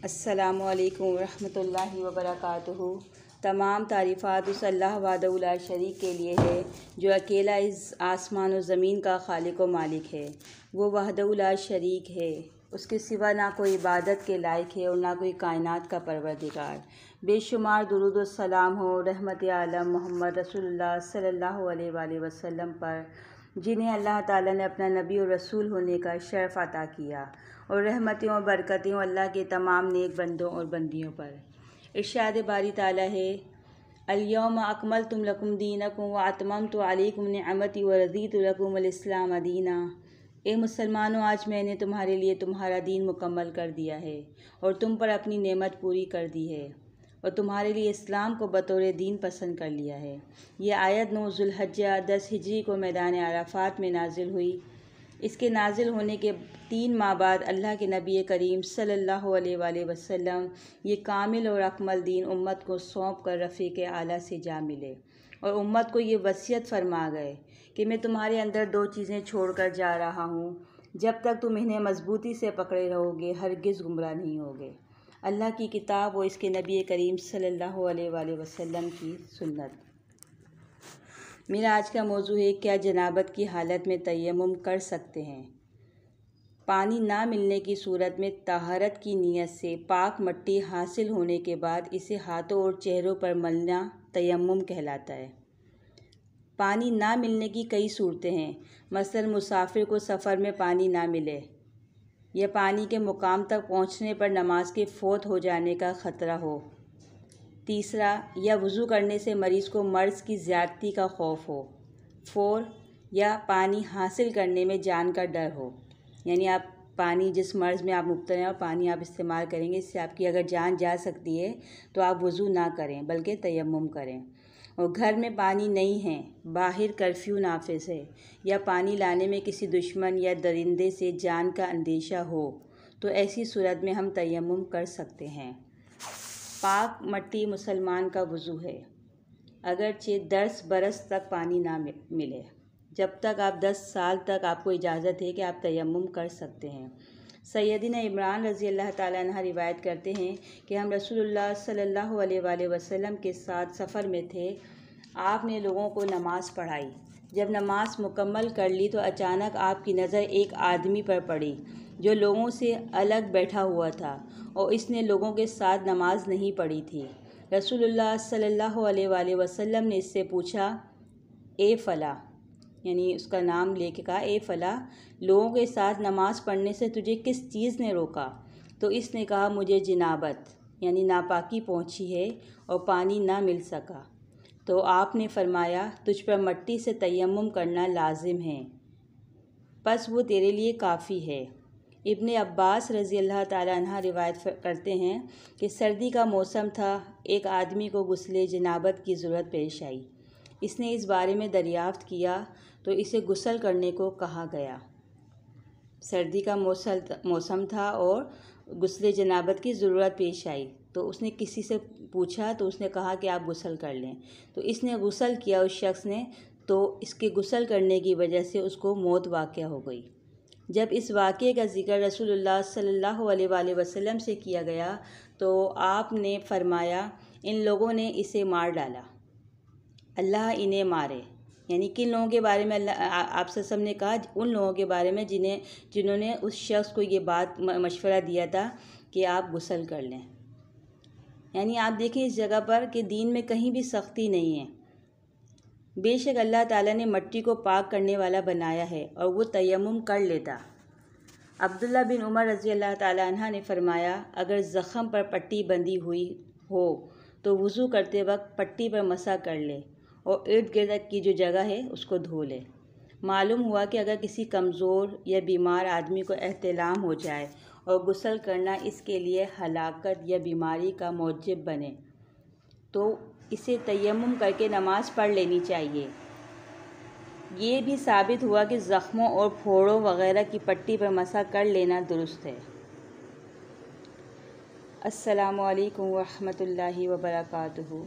अस्सलामुअलैकुम रहमतुल्लाहि व बरकातुहू। तमाम तारीफ़ात उस अल्लाह वहदहू ला शरीक के लिए है जो अकेला इस आसमान और ज़मीन का खालिक व मालिक है। वो वहदहू ला शरीक है, उसके सिवा ना कोई इबादत के लायक है और ना कोई कायनात का परवरदिगार। बेशुमार दुरूद व सलाम हो रहमत आलम मोहम्मद रसूलुल्लाह सल्लल्लाहु अलैहि वसल्लम पर, जिन्हें अल्लाह ताला ने अपना नबी और रसूल होने का शर्फ़ अता किया, और रहमतें और बरकतें अल्लाह के तमाम नेक बंदों और बंदियों पर। इरशाद बारी ताला है, अल-यौमा अकमलतु लकुम दीनकुम व अतममतु अलैकुम निअमती व रज़ीतु लकुमुल इस्लाम दीना। ए मुसलमानों, आज मैंने तुम्हारे लिए तुम्हारा दीन मुकम्मल कर दिया है और तुम पर अपनी नेमत पूरी कर दी है और तुम्हारे लिए इस्लाम को बतौर दीन पसंद कर लिया है। ये आयत 9 ज़ुल्हज्जा 10 हिजरी को मैदान अराफात में नाजिल हुई। इसके नाजिल होने के 3 माह बाद अल्लाह के नबी करीम सल्लल्लाहु अलैहि वसल्लम ये कामिल और अकमल दीन उम्मत को सौंप कर रफ़ीक़ आला से जा मिले और उम्मत को ये वसीयत फरमा गए कि मैं तुम्हारे अंदर 2 चीज़ें छोड़ कर जा रहा हूँ, जब तक तुम इन्हें मजबूती से पकड़े रहोगे हरगिज़ गुमराह नहीं होगे। अल्लाह की किताब और इसके नबी करीम सल्लल्लाहु अलैहि वसल्लम की सुन्नत। मेरा आज का मौजू है, क्या जनाबत की हालत में तयम्मुम कर सकते हैं? पानी ना मिलने की सूरत में तहारत की नीयत से पाक मट्टी हासिल होने के बाद इसे हाथों और चेहरों पर मलना तयम्मुम कहलाता है। पानी ना मिलने की कई सूरतें हैं। मसलन मुसाफिर को सफ़र में पानी ना मिले या पानी के मुकाम तक पहुंचने पर नमाज के फ़ौत हो जाने का ख़तरा हो। तीसरा, या वज़ू करने से मरीज़ को मर्ज़ की ज़्यादती का खौफ हो। 4, या पानी हासिल करने में जान का डर हो, यानी आप पानी जिस मर्ज़ में आप मुब्तला हैं और पानी आप इस्तेमाल करेंगे, इससे आपकी अगर जान जा सकती है तो आप वज़ू ना करें बल्कि तयम्मुम करें। और घर में पानी नहीं है, बाहर कर्फ्यू नाफिज है, या पानी लाने में किसी दुश्मन या दरिंदे से जान का अंदेशा हो, तो ऐसी सूरत में हम तयम्मुम कर सकते हैं। पाक मट्टी मुसलमान का वज़ू है, अगरचे 10 बरस तक पानी ना मिले। जब तक आप 10 साल तक आपको इजाज़त है कि आप तयम्मुम कर सकते हैं। सैयदना इमरान रज़ी अल्लाह ताला अन्हु रिवायत करते हैं कि हम रसूलुल्लाह सल्लल्लाहु अलैहि वसल्लम के साथ सफ़र में थे। आपने लोगों को नमाज़ पढ़ाई। जब नमाज मुकम्मल कर ली तो अचानक आपकी नज़र एक आदमी पर पड़ी जो लोगों से अलग बैठा हुआ था और इसने लोगों के साथ नमाज नहीं पढ़ी थी। रसूलुल्लाह सल्लल्लाहु अलैहि वसल्लम ने इससे पूछा, ए फ़ला, यानी उसका नाम लेके कहा, ए फ़ला, लोगों के साथ नमाज़ पढ़ने से तुझे किस चीज़ ने रोका? तो इसने कहा, मुझे जिनाबत यानी नापाकी पहुंची है और पानी ना मिल सका। तो आपने फरमाया, तुझ पर मट्टी से तयम्मुम करना लाजिम है, बस वो तेरे लिए काफ़ी है। इब्ने अब्बास रज़ी अल्लाह ताला अन्हा रिवायत करते हैं कि सर्दी का मौसम था, एक आदमी को गुस्ले जनाबत की ज़रूरत पेश आई। इसने इस बारे में दरियाफ़्त किया तो इसे गुस्ल करने को कहा गया। सर्दी का मौसम था और गुस्ले जनाबत की ज़रूरत पेश आई, तो उसने किसी से पूछा तो उसने कहा कि आप गुस्ल कर लें। तो इसने गुस्ल किया उस शख्स ने, तो इसके गुस्ल करने की वजह से उसको मौत वाक़या हो गई। जब इस वाक़े का ज़िक्र रसूलुल्लाह सल्लल्लाहु अलैहि वसल्लम से किया गया तो आपने फरमाया, इन लोगों ने इसे मार डाला, अल्लाह इन्हें मारे। यानी किन लोगों के बारे में आप सब ने कहा? उन लोगों के बारे में जिन्होंने उस शख्स को ये बात मशवरा दिया था कि आप गुस्ल कर लें। यानी आप देखें इस जगह पर कि दीन में कहीं भी सख्ती नहीं है। बेशक अल्लाह ताला ने मट्टी को पाक करने वाला बनाया है और वो तयम्मुम कर लेता। अब्दुल्ला बिन उमर रज़ी अल्लाह ताला अन्हा ने फरमाया, अगर ज़ख़म पर पट्टी बंधी हुई हो तो वज़ू करते वक्त पट्टी पर मसा कर ले और इर्द गिर्द की जो जगह है उसको धो ले। मालूम हुआ कि अगर किसी कमज़ोर या बीमार आदमी को एहतिलाम हो जाए और गुस्ल करना इसके लिए हलाकत या बीमारी का मौजिब बने तो इसे तयम्मुम करके नमाज़ पढ़ लेनी चाहिए। ये भी साबित हुआ कि ज़ख्मों और फोड़ों वग़ैरह की पट्टी पर मसा कर लेना दुरुस्त है। अस्सलामु अलैकुम व रहमतुल्लाहि व बरकातुहू।